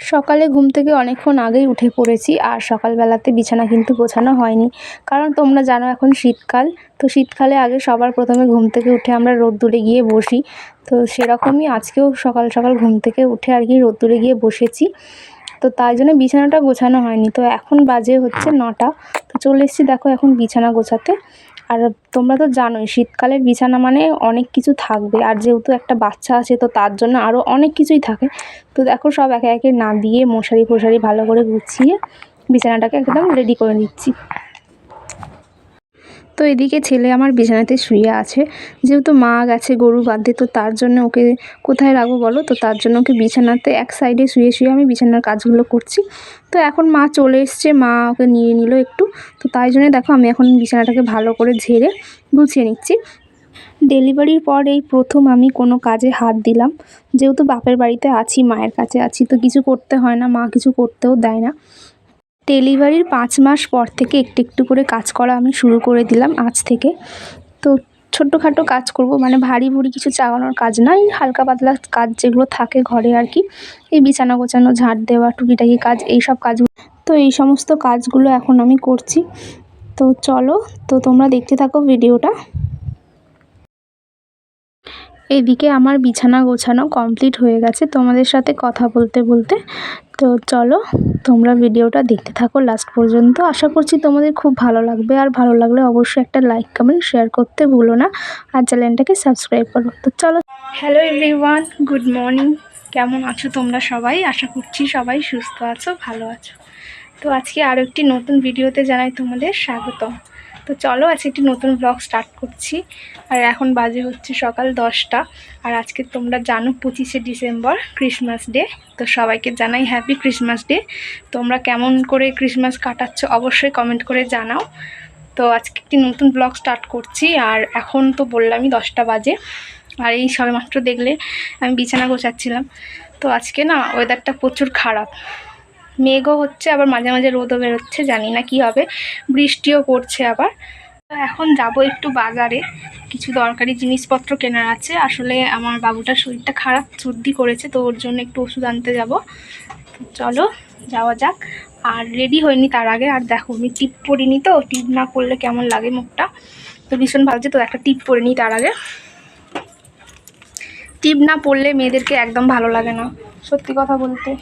সকালে ঘুম থেকে অনেকক্ষণ আগেই উঠে পড়েছি, আর সকালবেলাতে বিছানা কিন্তু গোছানো হয়নি, কারণ তোমরা জানো এখন শীতকাল। তো শীতকালে আগে সবার প্রথমে ঘুম থেকে উঠে আমরা রোদ্দুরে গিয়ে বসি। তো সেরকমই আজকেও সকাল সকাল ঘুম থেকে উঠে আর কি রোদ্দুরে গিয়ে বসেছি। তো তাই জন্য বিছানাটা গোছানো হয়নি। তো এখন বাজে হচ্ছে 9টা। তো চলে এসেছি দেখো এখন বিছানা গোছাতে। আর তোমরা তো জানোই শীতকালের বিছানা মানে অনেক কিছু থাকবে, আর যেহেতু একটা বাচ্চা আছে তো তার জন্য আরও অনেক কিছুই থাকে। তো দেখো সব একে একে না দিয়ে মশারি ফশারি ভালো করে গুছিয়ে বিছানাটাকে একদম রেডি করে নিচ্ছি। তো এদিকে ছেলে আমার বিছানাতে শুয়ে আছে, যেহেতু মা গেছে গরু বাঁধতে, তো তার জন্য ওকে কোথায় রাখবো বলো। তো তার জন্য ওকে বিছানাতে এক সাইডে শুয়ে শুয়ে আমি বিছানার কাজগুলো করছি। তো এখন মা চলে এসছে, মা ওকে নিয়ে নিল একটু। তো তাই জন্য দেখো আমি এখন বিছানাটাকে ভালো করে ঝেড়ে গুছিয়ে নিচ্ছি। ডেলিভারির পর এই প্রথম আমি কোনো কাজে হাত দিলাম। যেহেতু বাপের বাড়িতে আছি, মায়ের কাছে আছি, তো কিছু করতে হয় না, মা কিছু করতেও দেয় না। ডেলিভারির 5 মাস পর থেকে একটু একটু করে কাজ করা আমি শুরু করে দিলাম আজ থেকে। তো ছোট্টখাটো কাজ করব, মানে ভারী ভুরি কিছু চাগানোর কাজ নয়, হালকা পাতলা কাজ যেগুলো থাকে ঘরে আর কি। এই বিছানা গোছানো, ঝাড় দেওয়া, টুকিটাকি কাজ, এইসব কাজগুলো। তো এই সমস্ত কাজগুলো এখন আমি করছি। তো চলো, তো তোমরা দেখতে থাকো ভিডিওটা। এদিকে আমার বিছানা গোছানো কমপ্লিট হয়ে গেছে তোমাদের সাথে কথা বলতে বলতে। তো চলো তোমরা ভিডিওটা দেখতে থাকো লাস্ট পর্যন্ত। আশা করছি তোমাদের খুব ভালো লাগবে, আর ভালো লাগলে অবশ্যই একটা লাইক কমেন্ট শেয়ার করতে ভুলো না, আর চ্যানেলটাকে সাবস্ক্রাইব করো। তো চলো। Hello everyone, good morning. কেমন আছো তোমরা সবাই? আশা করছি সবাই সুস্থ আছো, ভালো আছো। তো আজকে আরও একটি নতুন ভিডিওতে জানাই তোমাদের স্বাগত। তো চলো আজকে একটি নতুন ব্লগ স্টার্ট করছি। আর এখন বাজে হচ্ছে সকাল 10টা। আর আজকে তোমরা জানো 25শে ডিসেম্বর ক্রিসমাস ডে। তো সবাইকে জানাই হ্যাপি ক্রিসমাস ডে। তোমরা কেমন করে ক্রিসমাস কাটাচ্ছ অবশ্যই কমেন্ট করে জানাও। তো আজকে একটি নতুন ব্লগ স্টার্ট করছি। আর এখন তো বললামই 10টা বাজে, আর এই সবেমাত্র দেখলে আমি বিছানা গোছাচ্ছিলাম। তো আজকে না ওয়েদারটা প্রচুর খারাপ, মেঘও হচ্ছে, আবার মাঝে মাঝে রোদও বেরোচ্ছে, জানি না কি হবে, বৃষ্টিও পড়ছে আবার। তো এখন যাব একটু বাজারে, কিছু দরকারি জিনিসপত্র কেনার আছে। আসলে আমার বাবুটার শরীরটা খারাপ, সর্দি করেছে, তো ওর জন্য একটু ওষুধ আনতে যাব। তো চলো যাওয়া যাক। আর রেডি হয়নি তার আগে, আর দেখো আমি টিপ পরিনি, তো টিপ না পরলে কেমন লাগে মুখটা, তো ভীষণ ভাবছে। তো একটা টিপ পরে নিই তার আগে। টিপ না পরলে মেয়েদেরকে একদম ভালো লাগে না, সত্যি কথা বলতে।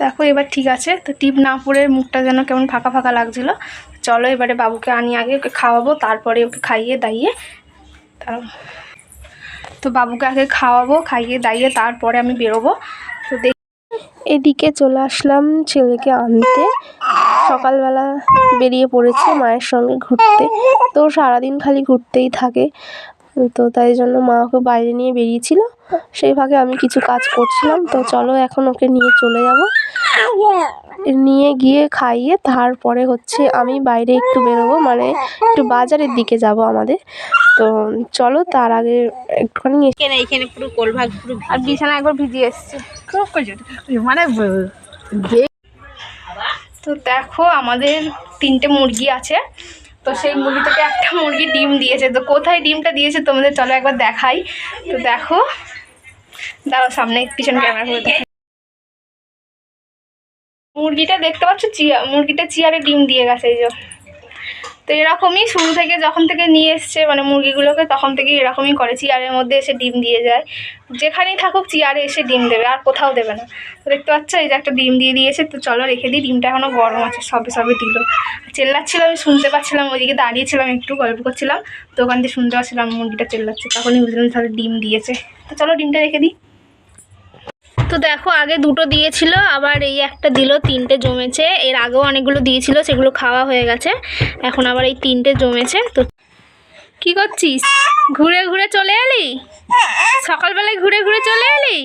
দেখো এবার ঠিক আছে। তো টিপ না পরে মুখটা যেন কেমন ফাঁকা ফাঁকা লাগছিল। চলো এবারে বাবুকে আনি, আগে ওকে খাওয়াবো, তারপরে ওকে খাইয়ে দাইয়ে তো বাবুকে আগে খাওয়াবো, খাইয়ে দাইয়ে তারপরে আমি বেরোবো। তো এদিকে চলে আসলাম ছেলেকে আনতে। সকালবেলা বেরিয়ে পড়েছে মায়ের সঙ্গে ঘুরতে। তো সারাদিন খালি ঘুরতেই থাকে, তো তাই জন্য মা ওকে বাইরে নিয়ে বেরিয়েছিল, সেই ফাঁকে আমি কিছু কাজ করছিলাম। তো চলো এখন ওকে নিয়ে চলে যাব, নিয়ে গিয়ে খাইয়ে তারপরে হচ্ছে আমি বাইরে একটু বেরোবো, মানে একটু বাজারের দিকে যাব আমাদের। তো চলো তার আগে একটুখানি এখানে পুরো কোলভাগ পুরো আর বিছানা একবার ভিজিয়ে এসছে মানে তো দেখো আমাদের 3টে মুরগি আছে। তো সেই মুরগি থেকে একটা মুরগি ডিম দিয়েছে। তো কোথায় ডিমটা দিয়েছে তোমাদের চলো একবার দেখাই। তো দেখো, দাঁড়াও সামনে পিছনে ক্যামেরা করে দেখো। মুরগিটা দেখতে পাচ্ছ, মুরগিটা চেয়ারে ডিম দিয়ে গেছে, এই যে। তো এরকমই শুরু থেকে, যখন থেকে নিয়ে এসছে মানে মুরগিগুলোকে, তখন থেকে এরকমই করে, চেয়ারের মধ্যে এসে ডিম দিয়ে যায়। যেখানেই থাকুক চেয়ারে এসে ডিম দেবে, আর কোথাও দেবে না। তো দেখতে পাচ্ছ এই যে একটা ডিম দিয়ে দিয়েছে। তো চলো রেখে দিই, ডিমটা এখনও গরম আছে, সবে সবে দিল। চেল্লাচ্ছিল, আমি শুনতে পাচ্ছিলাম, ওইদিকে দাঁড়িয়েছিলাম একটু গল্প করছিলাম, তো ওখান থেকে শুনতে পাচ্ছিলাম মুরগিটা চেল্লাচ্ছে, তখনই বুঝলাম তাহলে ডিম দিয়েছে। তো চলো ডিমটা রেখে দিই। তো দেখো আগে 2টো দিয়েছিল, আবার এই একটা দিল, 3টে জমেছে। এর আগেও অনেকগুলো দিয়েছিল, সেগুলো খাওয়া হয়ে গেছে, এখন আবার এই 3টে জমেছে। তো কি করছিস? ঘুরে ঘুরে চলে এলি? সকালবেলায় ঘুরে ঘুরে চলে এলি?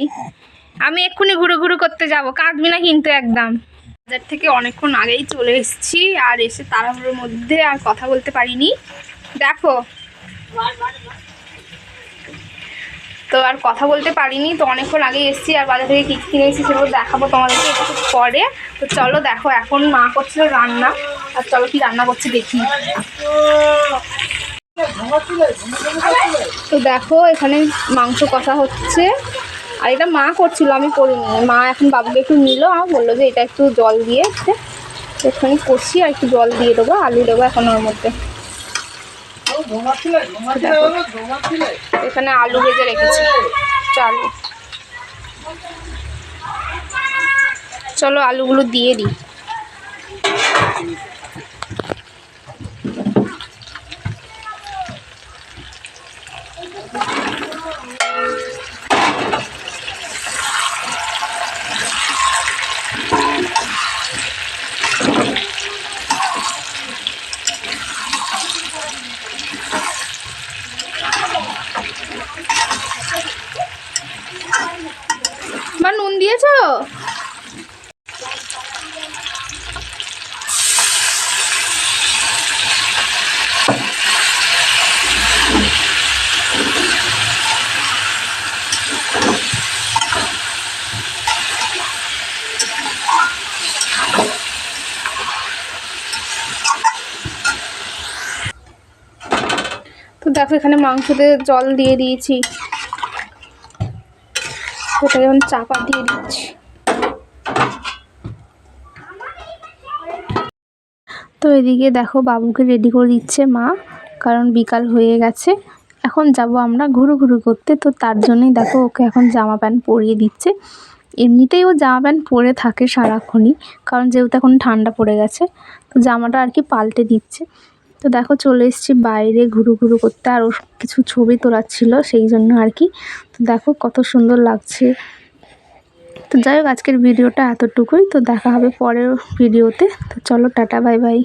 আমি এক্ষুনি ঘুরে ঘুরে করতে যাব, কাঁদবি না কিন্তু একদম। বাজার থেকে অনেকক্ষণ আগেই চলে এসেছি, আর এসে তাড়াহুড়োর মধ্যে আর কথা বলতে পারিনি। দেখো তো আর কথা বলতে পারিনি, তো অনেকক্ষণ আগে এসেছি আর বাজার থেকে কী কিনে এসেছি সেগুলো দেখাবো তোমাদেরকে একটু পরে। তো চলো দেখো, এখন মা করছিল রান্না, আর চলো কি রান্না করছে দেখি। তো দেখো এখানে মাংস কষা হচ্ছে, আর এটা মা করছিল, আমি করিনি। মা এখন বাবুকে একটু নিল, আর বললো যে এটা একটু জল দিয়ে এখানে কষি আর একটু জল দিয়ে দেবো, আলু দেবো এখন ওর মধ্যে। এখানে আলু ভেজে রেখেছি, চালু। চলো আলুগুলো দিয়ে দিই। মা নুন দিয়েছো? তো দেখো এখানে মাংসতে জল দিয়ে দিয়েছি, ওটাকে এখন চাপা দিয়ে দিচ্ছি। তো এদিকে দেখো বাবুকে রেডি করে দিচ্ছে মা, কারণ বিকাল হয়ে গেছে, এখন যাব আমরা ঘুরু করতে। তো তার জন্যই দেখো ওকে এখন জামা প্যান্ট পরিয়ে দিচ্ছে। এমনিতেই ও জামা প্যান্ট পরে থাকে সারাক্ষণই, কারণ যেহেতু এখন ঠান্ডা পড়ে গেছে, তো জামাটা আর কি পাল্টে দিচ্ছে। তো দেখো চলে এসেছি বাইরে ঘুরু করতে, আর ও কিছু ছবি তোলাচ্ছিল সেই জন্য আর কি। তো দেখো কত সুন্দর লাগছে। তো যাই হোক, আজকের ভিডিওটা এতটুকুই। তো দেখা হবে পরের ভিডিওতে। তো চলো টাটা, বাই বাই।